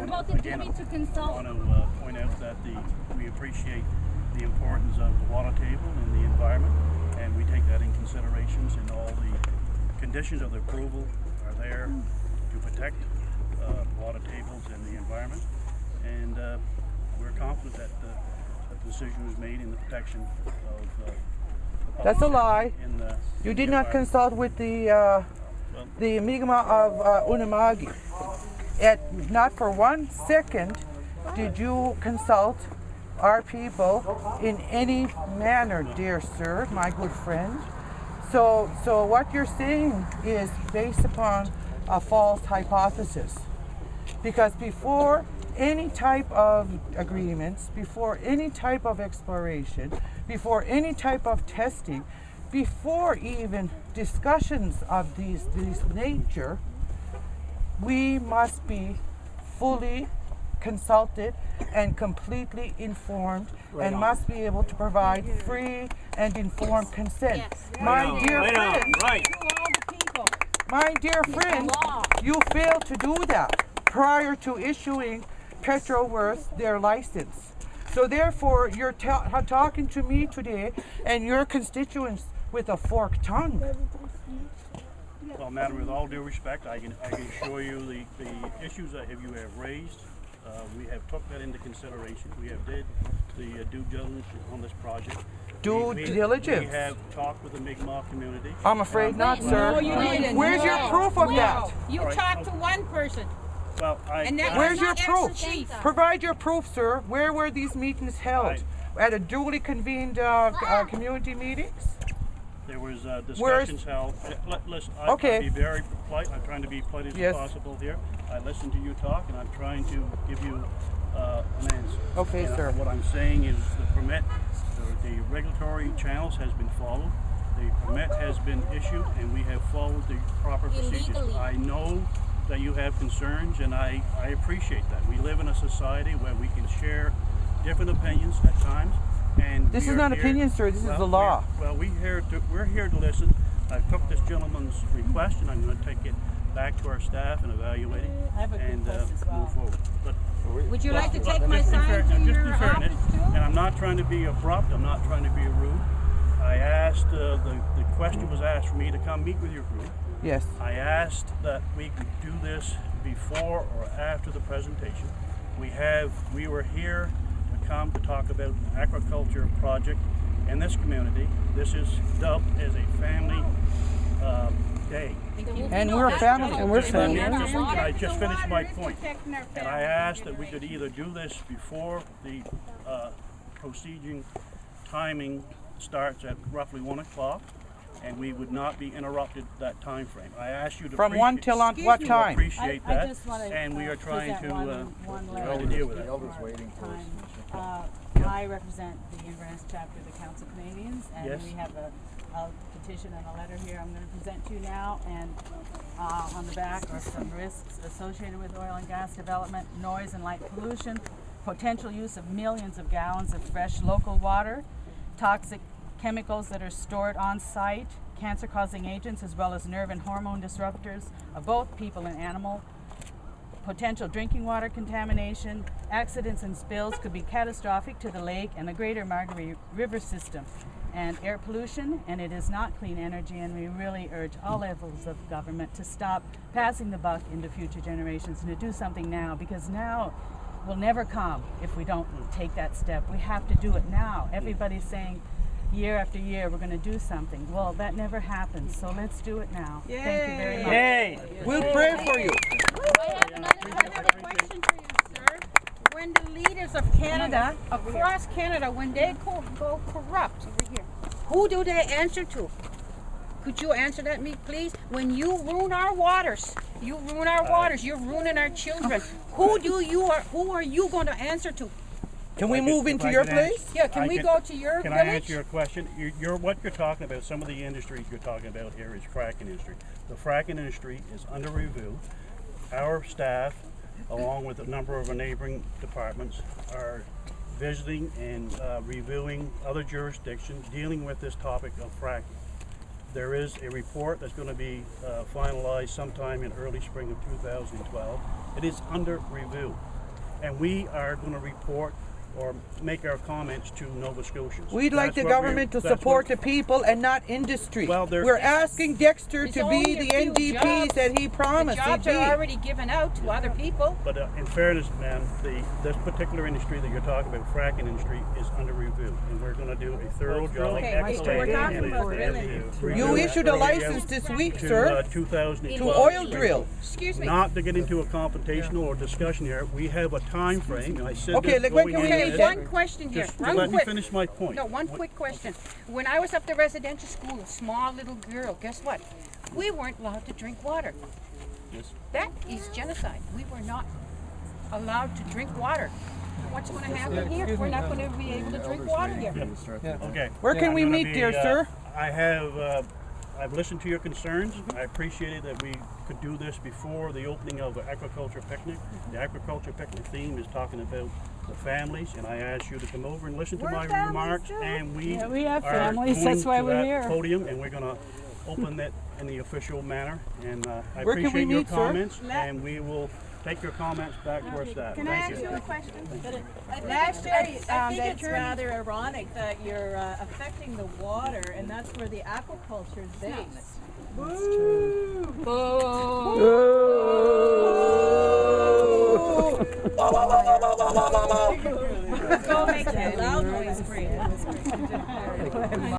about the duty to consult? I want to point out that we appreciate the importance of the water table and the environment, and we take that in considerations, and all the conditions of the approval are there to protect water tables and the environment, and we're confident that the decision was made in the protection of That's a lie. You did not consult with the Mi'kmaq of Unama'ki. Not for 1 second did you consult our people in any manner, dear sir, my good friend. So what you're saying is based upon a false hypothesis. Because before any type of agreements, before any type of exploration, before any type of testing, before even discussions of this nature, we must be fully consulted and completely informed, and must be able to provide free and informed consent. My dear friend, you failed to do that prior to issuing Petroworth their license. So therefore, you're talking to me today and your constituents with a forked tongue. Well, madam, with all due respect, I can assure you the issues that you have raised, we have took that into consideration. We have did the due diligence on this project. Due diligence? We have talked with the Mi'kmaq community. I'm afraid not, sir. No, you didn't. Where's your proof of that? You talked to one person. Well, where's your proof? Provide your proof, sir. Where were these meetings held? At a duly convened community meetings? There was discussions held. Listen, I'm trying to be very polite. I'm trying to be polite as possible here. I listened to you talk, and I'm trying to give you an answer. Okay, sir. What I'm saying is the permit, the regulatory channels has been followed. The permit has been issued, and we have followed the proper procedures. I know that you have concerns, and I appreciate that. We live in a society where we can share different opinions at times. And this is not opinion, sir. This is the law. We're here to listen. I took this gentleman's request, and I'm going to take it back to our staff and evaluate it and move forward. But would you like to take my sign to your office too? And I'm not trying to be abrupt. I'm not trying to be rude. I asked, the question was asked for me to come meet with your group. Yes. I asked that we could do this before or after the presentation. We were here to come to talk about an aquaculture project in this community. This is dubbed as a family day. And we're a family, and we're family. I just finished my point. And I asked that we could either do this before the proceeding timing starts at roughly 1 o'clock, and we would not be interrupted that time frame. I asked you to from 1 till on what time? Appreciate that, and we are trying to deal with it. I represent the Inverness chapter of the Council of Canadians, and we have a petition and a letter here I'm going to present to you now, and on the back are some risks associated with oil and gas development, noise and light pollution, potential use of millions of gallons of fresh local water, toxic chemicals that are stored on site, cancer-causing agents, as well as nerve and hormone disruptors of both people and animal, potential drinking water contamination, accidents and spills could be catastrophic to the lake and the greater Margaree River system, and air pollution, and it is not clean energy, and we really urge all levels of government to stop passing the buck into future generations and to do something now, because now will never come if we don't take that step. We have to do it now. Everybody's saying year after year we're going to do something. Well, that never happens, so let's do it now. Yay. Thank you very much. Yay. We'll pray for you. I have another question for you, sir. When the leaders of Canada, across Canada, when they go corrupt, who do they answer to? Could you answer that, me, please? When you ruin our waters, you're ruining our children. Who are you going to answer to? Can we move into your place? Yeah, can we go to your village? Can I answer your question? What you're talking about, some of the industries you're talking about here is fracking industry. The fracking industry is under review. Our staff, along with a number of our neighboring departments, are visiting and reviewing other jurisdictions dealing with this topic of fracking. There is a report that's going to be finalized sometime in early spring of 2012. It is under review. and we are going to report or make our comments to Nova Scotians. We'd like the government to support the people and not industry. Well, we're asking Dexter to be the NDPs that he promised The jobs he'd be. are already given out to other people. But in fairness, ma'am, this particular industry that you're talking about, fracking industry, is under review, and we're going to do a thorough job. Okay, we're talking about drilling. You issued a license this week, sir, 2012. to oil drill. Excuse me. Not to get into a confrontational or discussion here, we have a time frame, and I said Okay, this when going can we in. meet Okay, then? one question here. Just One let me quick. finish my point. No, one quick question. When I was up the residential school, a small little girl, guess what? We weren't allowed to drink water. Yes. That is genocide. We were not allowed to drink water. What's going to happen here? We're not going to be able to drink water here. Okay. Where can we I'm gonna meet, dear sir? I have. I've listened to your concerns. I appreciated that we could do this before the opening of the aquaculture picnic. The aquaculture picnic theme is talking about the families, and I asked you to come over and listen to my remarks. And we have are families. going That's why to we're that here. podium, and we're going to open that in the official manner. And I Where can we appreciate your meet, sir? comments, and we will take your comments back to our staff. Can I Thank ask you. you a question? Last year, I think that it's you're- rather ironic that you're affecting the water, and that's where the aquaculture is based. Go make that Loud noise free.